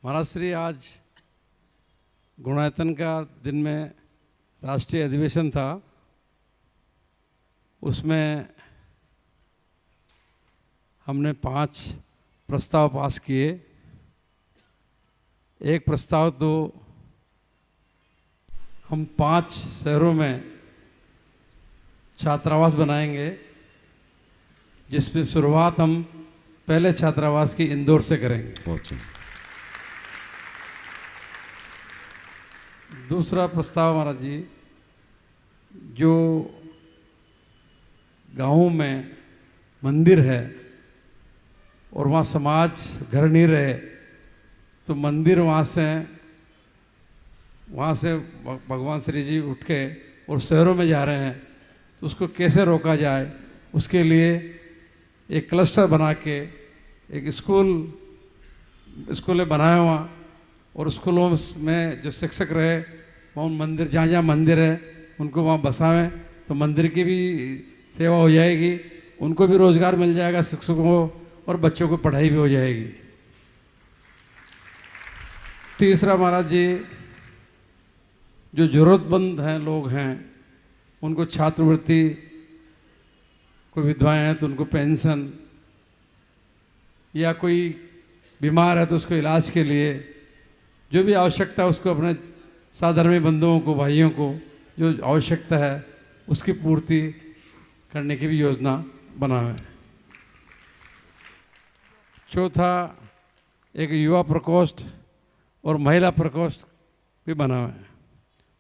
महाराज श्री आज गुणायतन का दिन में राष्ट्रीय अधिवेशन था। उसमें हमने 5 प्रस्ताव पास किए। एक प्रस्ताव तो हम 5 शहरों में छात्रावास बनाएंगे, जिसमें शुरुआत हम पहले छात्रावास की इंदौर से करेंगे। दूसरा प्रस्ताव महाराज जी, जो गाँव में मंदिर है और वहाँ समाज घर नहीं रहे, तो मंदिर वहाँ से भगवान श्री जी उठ के और शहरों में जा रहे हैं, तो उसको कैसे रोका जाए, उसके लिए एक क्लस्टर बना के एक स्कूलें बनाए वहाँ, और स्कूलों में जो शिक्षक रहे वहाँ उन मंदिर जहाँ जहाँ मंदिर है उनको वहाँ बसावें, तो मंदिर की भी सेवा हो जाएगी, उनको भी रोज़गार मिल जाएगा शिक्षकों को, और बच्चों को पढ़ाई भी हो जाएगी। तीसरा महाराज जी, जो ज़रूरतमंद हैं लोग हैं उनको छात्रवृत्ति, कोई विधवाएं हैं तो उनको पेंशन, या कोई बीमार है तो उसको इलाज के लिए जो भी आवश्यकता है उसको अपने साधर्मी बंधुओं को, भाइयों को जो आवश्यकता है उसकी पूर्ति करने की भी योजना बनाएं। चौथा, एक युवा प्रकोष्ठ और महिला प्रकोष्ठ भी बनाएं।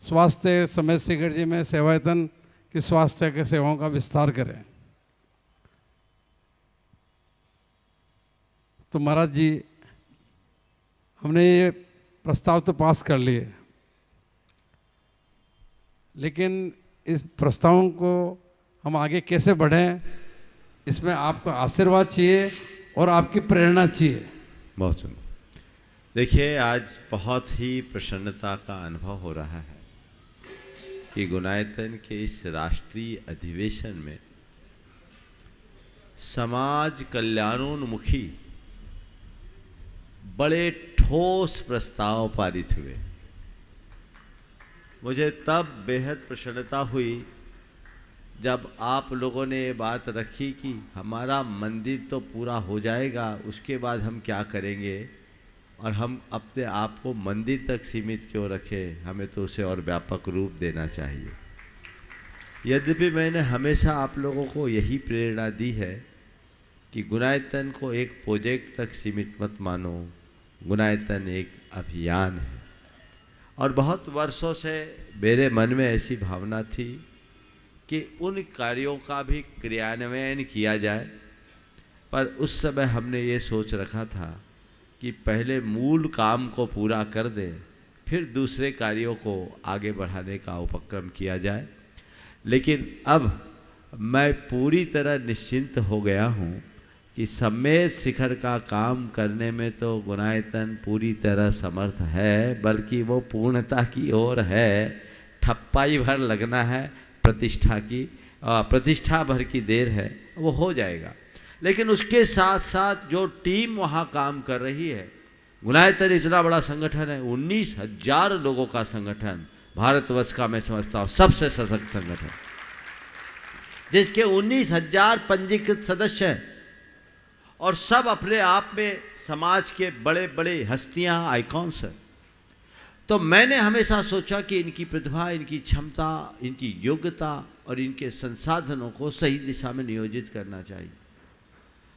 स्वास्थ्य समेत शेखर जी में सेवायतन की स्वास्थ्य के सेवाओं का विस्तार करें। तो महाराज जी, हमने ये प्रस्ताव तो पास कर लिए, लेकिन इस प्रस्तावों को हम आगे कैसे बढ़ें, इसमें आपका आशीर्वाद चाहिए और आपकी प्रेरणा चाहिए। बहुत सुंदर। देखिए, आज बहुत ही प्रसन्नता का अनुभव हो रहा है कि गुणायतन के इस राष्ट्रीय अधिवेशन में समाज कल्याणोन्मुखी बड़े ठोस प्रस्ताव पारित हुए। मुझे तब बेहद प्रसन्नता हुई जब आप लोगों ने ये बात रखी कि हमारा मंदिर तो पूरा हो जाएगा, उसके बाद हम क्या करेंगे, और हम अपने आप को मंदिर तक सीमित क्यों रखें, हमें तो उसे और व्यापक रूप देना चाहिए। यद्यपि मैंने हमेशा आप लोगों को यही प्रेरणा दी है कि गुणायतन को एक प्रोजेक्ट तक सीमित मत मानो, गुणायतन एक अभियान है। और बहुत वर्षों से मेरे मन में ऐसी भावना थी कि उन कार्यों का भी क्रियान्वयन किया जाए, पर उस समय हमने ये सोच रखा था कि पहले मूल काम को पूरा कर दें, फिर दूसरे कार्यों को आगे बढ़ाने का उपक्रम किया जाए। लेकिन अब मैं पूरी तरह निश्चिंत हो गया हूँ कि सम्मेद शिखर का काम करने में तो गुणायतन पूरी तरह समर्थ है, बल्कि वो पूर्णता की ओर है। ठप्पाई भर लगना है, प्रतिष्ठा भर की देर है, वो हो जाएगा। लेकिन उसके साथ साथ जो टीम वहाँ काम कर रही है, गुणायतन इतना बड़ा संगठन है, 19,000 लोगों का संगठन, भारतवर्ष का मैं समझता हूँ सबसे सशक्त संगठन, जिसके 19,000 पंजीकृत सदस्य हैं, और सब अपने आप में समाज के बड़े बड़े हस्तियां, आइकॉन्स हैं। तो मैंने हमेशा सोचा कि इनकी प्रतिभा, इनकी क्षमता, इनकी योग्यता और इनके संसाधनों को सही दिशा में नियोजित करना चाहिए।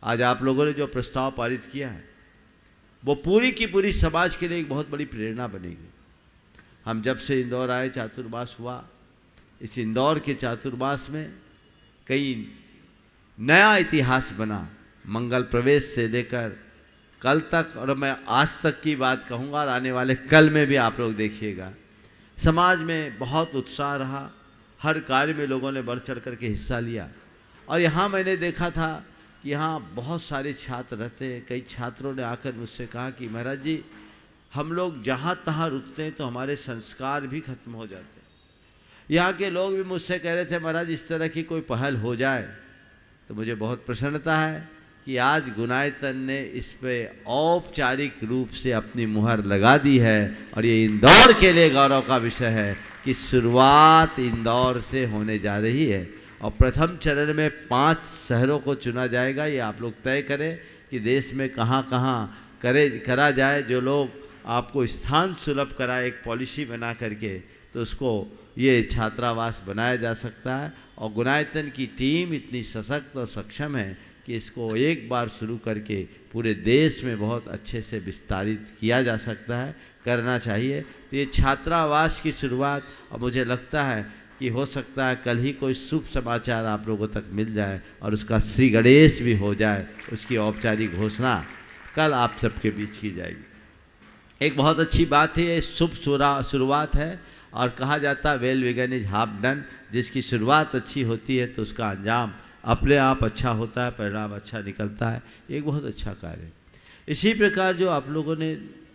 आज आप लोगों ने जो प्रस्ताव पारित किया है वो पूरी की पूरी समाज के लिए एक बहुत बड़ी प्रेरणा बनेगी। हम जब से इंदौर आए, चातुर्मास हुआ, इस इंदौर के चातुर्मास में कई नया इतिहास बना, मंगल प्रवेश से लेकर कल तक, और मैं आज तक की बात कहूँगा, और आने वाले कल में भी आप लोग देखिएगा। समाज में बहुत उत्साह रहा, हर कार्य में लोगों ने बढ़ चढ़ करके हिस्सा लिया। और यहाँ मैंने देखा था कि यहाँ बहुत सारे छात्र रहते हैं। कई छात्रों ने आकर मुझसे कहा कि महाराज जी, हम लोग जहाँ तहाँ रुकते हैं तो हमारे संस्कार भी खत्म हो जाते हैं। यहाँ के लोग भी मुझसे कह रहे थे, महाराज इस तरह की कोई पहल हो जाए तो मुझे बहुत प्रसन्नता है। कि आज गुनायतन ने इस पे औपचारिक रूप से अपनी मुहर लगा दी है और ये इंदौर के लिए गौरव का विषय है कि शुरुआत इंदौर से होने जा रही है और प्रथम चरण में 5 शहरों को चुना जाएगा। ये आप लोग तय करें कि देश में कहाँ कहाँ करा जाए, जो लोग आपको स्थान सुलभ कराए एक पॉलिसी बना करके, तो उसको ये छात्रावास बनाया जा सकता है। और गुनायतन की टीम इतनी सशक्त और सक्षम है कि इसको एक बार शुरू करके पूरे देश में बहुत अच्छे से विस्तारित किया जा सकता है, करना चाहिए। तो ये छात्रावास की शुरुआत, और मुझे लगता है कि हो सकता है कल ही कोई शुभ समाचार आप लोगों तक मिल जाए और उसका श्री गणेश भी हो जाए, उसकी औपचारिक घोषणा कल आप सबके बीच की जाएगी। एक बहुत अच्छी बात है, ये शुभ शुरुआत है और कहा जाता है well begun is half done. जिसकी शुरुआत अच्छी होती है तो उसका अंजाम अपने आप अच्छा होता है, परिणाम अच्छा निकलता है। एक बहुत अच्छा कार्य है। इसी प्रकार जो आप लोगों ने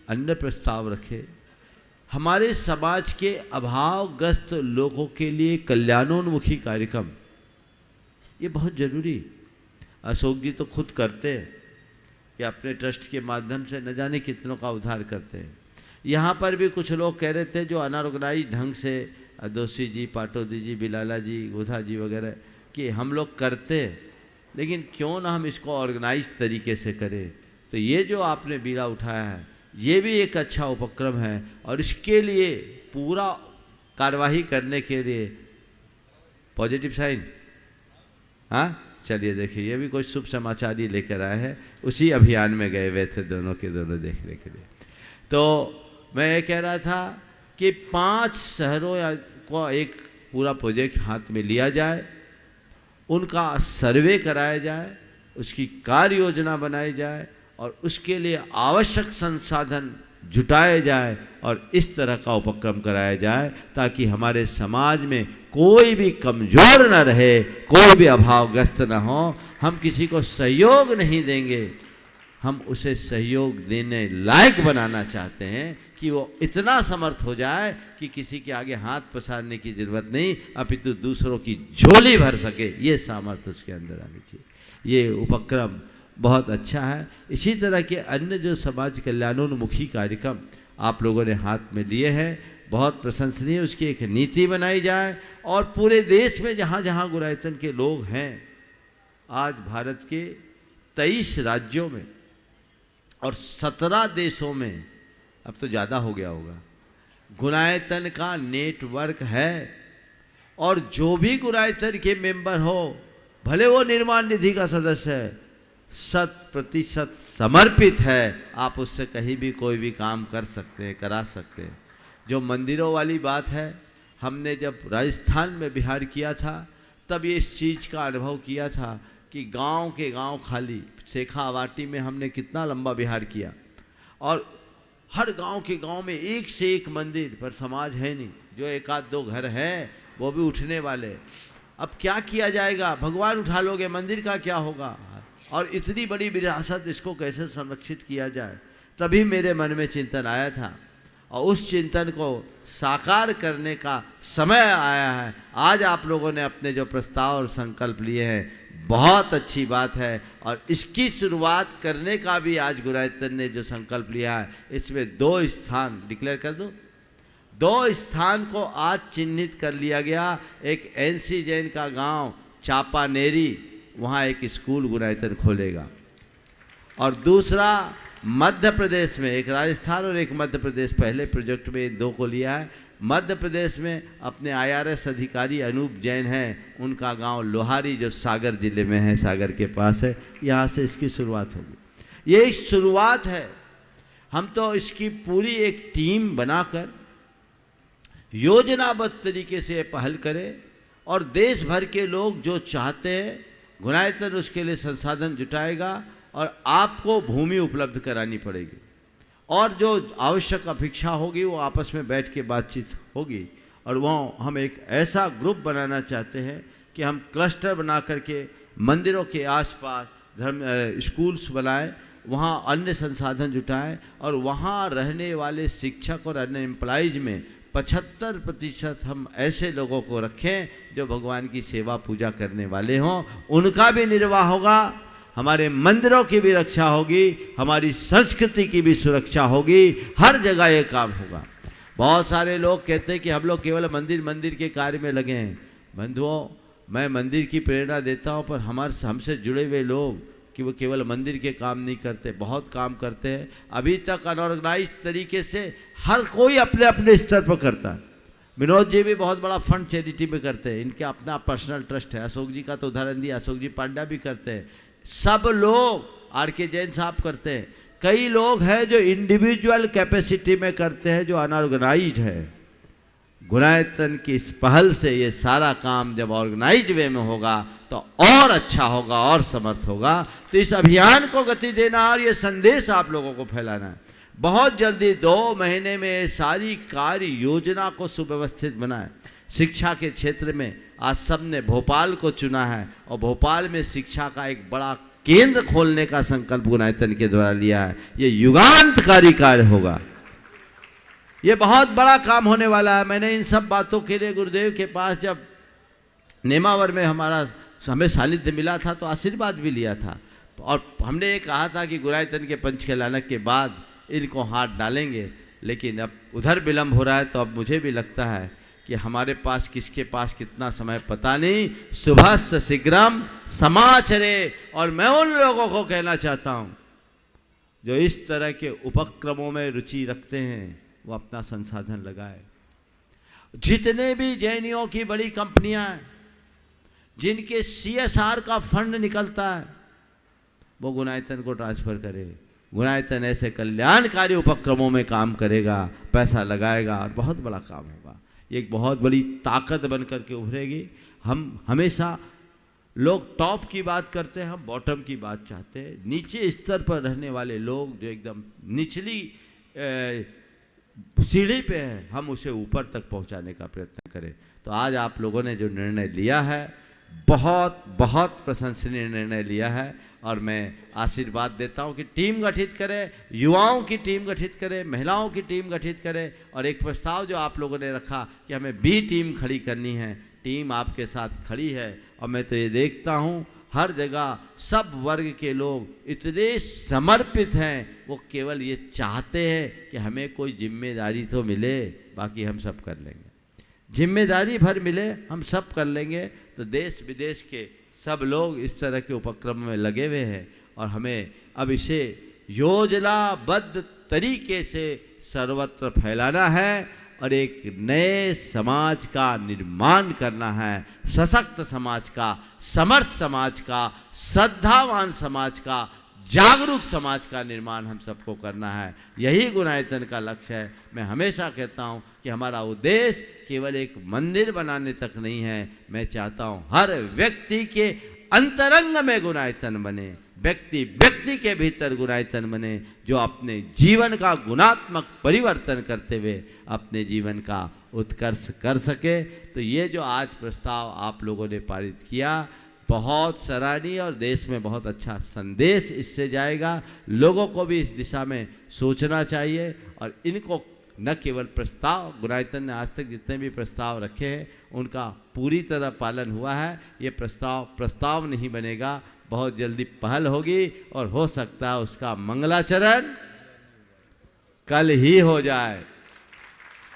अन्य प्रस्ताव रखे, हमारे समाज के अभावग्रस्त लोगों के लिए कल्याणोन्मुखी कार्यक्रम, ये बहुत ज़रूरी। अशोक जी तो खुद करते हैं कि अपने ट्रस्ट के माध्यम से न जाने कितनों का उद्धार करते हैं। यहाँ पर भी कुछ लोग कह रहे थे जो अनऑर्गेनाइज ढंग से, दोषी जी, पाटोदी जी, बिलाला जी, गोधा जी वगैरह, कि हम लोग करते, लेकिन क्यों ना हम इसको ऑर्गेनाइज तरीके से करें। तो ये जो आपने बीड़ा उठाया है, ये भी एक अच्छा उपक्रम है और इसके लिए पूरा कार्यवाही करने के लिए पॉजिटिव साइन, हाँ चलिए देखिए, ये भी कोई शुभ समाचार ही लेकर आए हैं। उसी अभियान में गए हुए थे दोनों के दोनों देखने के लिए। तो मैं ये कह रहा था कि 5 शहरों को एक पूरा प्रोजेक्ट हाथ में लिया जाए, उनका सर्वे कराया जाए, उसकी कार्य योजना बनाई जाए और उसके लिए आवश्यक संसाधन जुटाए जाए और इस तरह का उपक्रम कराया जाए ताकि हमारे समाज में कोई भी कमज़ोर न रहे, कोई भी अभावग्रस्त न हो। हम किसी को सहयोग नहीं देंगे, हम उसे सहयोग देने लायक बनाना चाहते हैं कि वो इतना समर्थ हो जाए कि किसी के आगे हाथ पसारने की ज़रूरत नहीं, अपितु दूसरों की झोली भर सके, ये सामर्थ्य उसके अंदर आनी चाहिए। ये उपक्रम बहुत अच्छा है। इसी तरह के अन्य जो समाज कल्याणोन्मुखी कार्यक्रम आप लोगों ने हाथ में लिए हैं, बहुत प्रशंसनीय। उसकी एक नीति बनाई जाए और पूरे देश में जहाँ जहाँ गुनायतन के लोग हैं, आज भारत के 23 राज्यों में और 17 देशों में, अब तो ज़्यादा हो गया होगा, गुनायतन का नेटवर्क है। और जो भी गुनायतन के मेंबर हो, भले वो निर्माण निधि का सदस्य है, 100% समर्पित है, आप उससे कहीं भी कोई भी काम कर सकते हैं, करा सकते हैं। जो मंदिरों वाली बात है, हमने जब राजस्थान में बिहार किया था तब ये इस चीज़ का अनुभव किया था कि गांव के गांव खाली, शेखावाटी में हमने कितना लंबा बिहार किया और हर गांव के गांव में एक से एक मंदिर, पर समाज है नहीं। जो 1-2 घर हैं वो भी उठने वाले। अब क्या किया जाएगा? भगवान उठा लोगे, मंदिर का क्या होगा? और इतनी बड़ी विरासत, इसको कैसे संरक्षित किया जाए? तभी मेरे मन में चिंतन आया था और उस चिंतन को साकार करने का समय आया है। आज आप लोगों ने अपने जो प्रस्ताव और संकल्प लिए हैं, बहुत अच्छी बात है और इसकी शुरुआत करने का भी आज गुनायतन ने जो संकल्प लिया है, इसमें 2 स्थान डिक्लेयर कर दूं। 2 स्थान को आज चिन्हित कर लिया गया। एक NC जैन का गांव चापानेरी, वहाँ एक स्कूल गुनायतन खोलेगा, और दूसरा मध्य प्रदेश में, एक राजस्थान और एक मध्य प्रदेश, पहले प्रोजेक्ट में इन 2 को लिया है। मध्य प्रदेश में अपने IRS अधिकारी अनूप जैन हैं, उनका गांव लोहारी जो सागर जिले में है, सागर के पास है, यहाँ से इसकी शुरुआत होगी। ये शुरुआत है। हम तो इसकी पूरी एक टीम बनाकर योजनाबद्ध तरीके से पहल करें और देश भर के लोग जो चाहते हैं, गुनायतन उसके लिए संसाधन जुटाएगा और आपको भूमि उपलब्ध करानी पड़ेगी और जो आवश्यक अपेक्षा होगी वो आपस में बैठ के बातचीत होगी। और वहाँ हम एक ऐसा ग्रुप बनाना चाहते हैं कि हम क्लस्टर बना करके मंदिरों के आसपास स्कूल्स बनाएं, वहाँ अन्य संसाधन जुटाएं और वहाँ रहने वाले शिक्षक और अन्य एम्प्लॉइज में 75% हम ऐसे लोगों को रखें जो भगवान की सेवा पूजा करने वाले हों, उनका भी निर्वाह होगा, हमारे मंदिरों की भी रक्षा होगी, हमारी संस्कृति की भी सुरक्षा होगी, हर जगह ये काम होगा। बहुत सारे लोग कहते हैं कि हम लोग केवल मंदिर के कार्य में लगे हैं। बंधुओं, मैं मंदिर की प्रेरणा देता हूँ, पर हमसे जुड़े हुए लोग कि वो केवल मंदिर के काम नहीं करते, बहुत काम करते हैं। अभी तक अनऑर्गेनाइज तरीके से हर कोई अपने अपने स्तर पर करता है। विनोद जी भी बहुत बड़ा फंड चैरिटी में करते हैं, इनके अपना पर्सनल ट्रस्ट है। अशोक जी का तो उदाहरण दिया, अशोक जी पांडा भी करते हैं, सब लोग, आर के जैन साहब करते हैं। कई लोग हैं जो इंडिविजुअल कैपेसिटी में करते हैं, जो अनऑर्गेनाइज्ड है। गुणायतन की इस पहल से ये सारा काम जब ऑर्गेनाइज्ड वे में होगा तो और अच्छा होगा और समर्थ होगा। तो इस अभियान को गति देना और ये संदेश आप लोगों को फैलाना है। बहुत जल्दी 2 महीने में सारी कार्य योजना को सुव्यवस्थित बनाए। शिक्षा के क्षेत्र में आज सबने भोपाल को चुना है और भोपाल में शिक्षा का एक बड़ा केंद्र खोलने का संकल्प गुणायतन के द्वारा लिया है। ये युगांतकारी कार्य होगा, ये बहुत बड़ा काम होने वाला है। मैंने इन सब बातों के लिए गुरुदेव के पास जब नेमावर में हमें सानिध्य मिला था तो आशीर्वाद भी लिया था, और हमने ये कहा था कि गुणायतन के पंचकल्याणक के बाद इनको हाथ डालेंगे। लेकिन अब उधर विलम्ब हो रहा है, तो अब मुझे भी लगता है कि हमारे पास किसके पास कितना समय पता नहीं। शुभस्य शीघ्रम समाचरे। और मैं उन लोगों को कहना चाहता हूँ जो इस तरह के उपक्रमों में रुचि रखते हैं, वो अपना संसाधन लगाए। जितने भी जैनियों की बड़ी कंपनियां हैं जिनके CSR का फंड निकलता है, वो गुणायतन को ट्रांसफर करे। गुणायतन ऐसे कल्याणकारी उपक्रमों में काम करेगा, पैसा लगाएगा और बहुत बड़ा काम होगा। ये एक बहुत बड़ी ताकत बन करके उभरेगी। हम हमेशा लोग टॉप की बात करते हैं, हम बॉटम की बात चाहते हैं। नीचे स्तर पर रहने वाले लोग जो एकदम निचली सीढ़ी पे है, हम उसे ऊपर तक पहुंचाने का प्रयत्न करें। तो आज आप लोगों ने जो निर्णय लिया है, बहुत बहुत प्रशंसनीय निर्णय लिया है, और मैं आशीर्वाद देता हूं कि टीम गठित करें, युवाओं की टीम गठित करें, महिलाओं की टीम गठित करें। और एक प्रस्ताव जो आप लोगों ने रखा कि हमें B टीम खड़ी करनी है, टीम आपके साथ खड़ी है। और मैं तो ये देखता हूं हर जगह सब वर्ग के लोग इतने समर्पित हैं, वो केवल ये चाहते हैं कि हमें कोई जिम्मेदारी तो मिले, बाकी हम सब कर लेंगे। जिम्मेदारी भर मिले, हम सब कर लेंगे। तो देश विदेश के सब लोग इस तरह के उपक्रम में लगे हुए हैं, और हमें अब इसे योजनाबद्ध तरीके से सर्वत्र फैलाना है और एक नए समाज का निर्माण करना है। सशक्त समाज का, समर्थ समाज का, श्रद्धावान समाज का, जागरूक समाज का निर्माण हम सबको करना है। यही गुणायतन का लक्ष्य है। मैं हमेशा कहता हूँ कि हमारा उद्देश्य केवल एक मंदिर बनाने तक नहीं है। मैं चाहता हूँ हर व्यक्ति के अंतरंग में गुणायतन बने, व्यक्ति व्यक्ति के भीतर गुणायतन बने, जो अपने जीवन का गुणात्मक परिवर्तन करते हुए अपने जीवन का उत्कर्ष कर सके। तो ये जो आज प्रस्ताव आप लोगों ने पारित किया, बहुत सराहनीय, और देश में बहुत अच्छा संदेश इससे जाएगा। लोगों को भी इस दिशा में सोचना चाहिए, और इनको न केवल प्रस्ताव, गुणायतन ने आज तक जितने भी प्रस्ताव रखे हैं उनका पूरी तरह पालन हुआ है। ये प्रस्ताव नहीं बनेगा, बहुत जल्दी पहल होगी, और हो सकता है उसका मंगलाचरण कल ही हो जाए।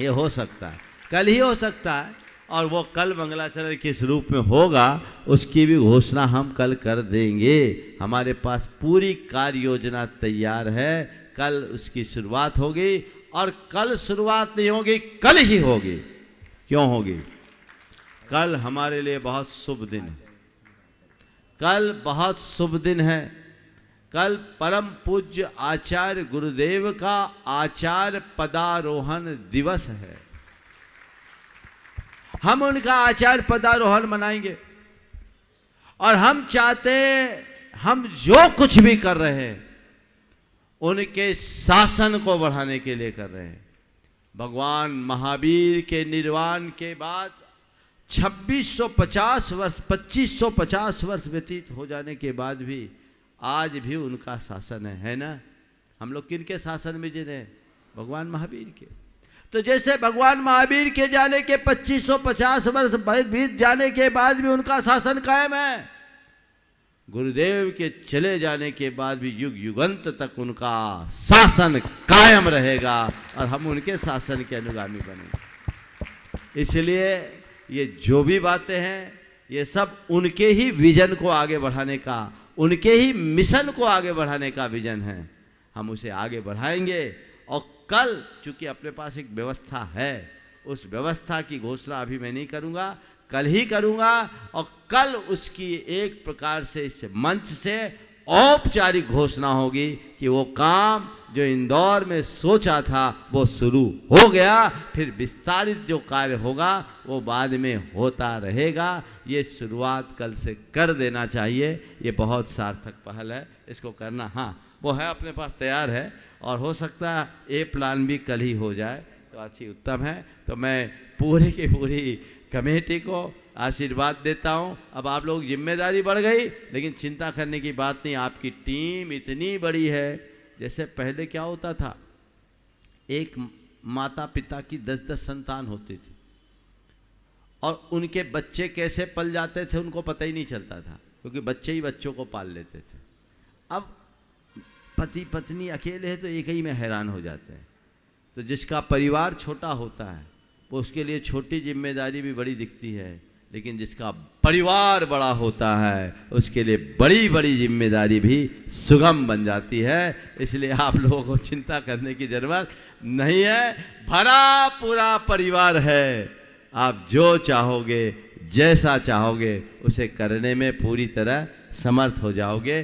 ये हो सकता है, कल ही हो सकता है, और वो कल मंगलाचरण किस रूप में होगा उसकी भी घोषणा हम कल कर देंगे। हमारे पास पूरी कार्य योजना तैयार है, कल उसकी शुरुआत होगी। और कल शुरुआत नहीं होगी, कल ही होगी। क्यों होगी? कल हमारे लिए बहुत शुभ दिन है। कल बहुत शुभ दिन है। कल परम पूज्य आचार्य गुरुदेव का आचार्य पदारोहण दिवस है। हम उनका आचार्य पदारोहण मनाएंगे, और हम चाहते हैं, हम जो कुछ भी कर रहे हैं उनके शासन को बढ़ाने के लिए कर रहे हैं। भगवान महावीर के निर्वाण के बाद 2650 वर्ष 2550 वर्ष व्यतीत हो जाने के बाद भी आज भी उनका शासन है ना? हम लोग किनके शासन में जी रहे हैं? भगवान महावीर के। तो जैसे भगवान महावीर के जाने के 2550 वर्ष बीत जाने के बाद भी उनका शासन कायम है, गुरुदेव के चले जाने के बाद भी युग युगंत तक उनका शासन कायम रहेगा और हम उनके शासन के अनुगामी बनेंगे। इसलिए ये जो भी बातें हैं ये सब उनके ही विजन को आगे बढ़ाने का, उनके ही मिशन को आगे बढ़ाने का विजन है। हम उसे आगे बढ़ाएंगे और कल चूंकि अपने पास एक व्यवस्था है, उस व्यवस्था की घोषणा अभी मैं नहीं करूँगा, कल ही करूँगा और कल उसकी एक प्रकार से इस मंच से औपचारिक घोषणा होगी कि वो काम जो इंदौर में सोचा था वो शुरू हो गया, फिर विस्तारित जो कार्य होगा वो बाद में होता रहेगा। ये शुरुआत कल से कर देना चाहिए। ये बहुत सार्थक पहल है, इसको करना, हाँ वो है अपने पास तैयार है और हो सकता है ए प्लान भी कल ही हो जाए तो अच्छी उत्तम है। तो मैं पूरी की पूरी कमेटी को आशीर्वाद देता हूँ। अब आप लोग जिम्मेदारी बढ़ गई, लेकिन चिंता करने की बात नहीं, आपकी टीम इतनी बड़ी है। जैसे पहले क्या होता था, एक माता पिता की 10-10 संतान होती थी और उनके बच्चे कैसे पल जाते थे उनको पता ही नहीं चलता था, क्योंकि बच्चे ही बच्चों को पाल लेते थे। अब पति पत्नी अकेले है तो एक ही में हैरान हो जाते हैं। तो जिसका परिवार छोटा होता है वो उसके लिए छोटी जिम्मेदारी भी बड़ी दिखती है, लेकिन जिसका परिवार बड़ा होता है उसके लिए बड़ी बड़ी जिम्मेदारी भी सुगम बन जाती है। इसलिए आप लोगों को चिंता करने की जरूरत नहीं है, भरा पूरा परिवार है। आप जो चाहोगे, जैसा चाहोगे उसे करने में पूरी तरह समर्थ हो जाओगे।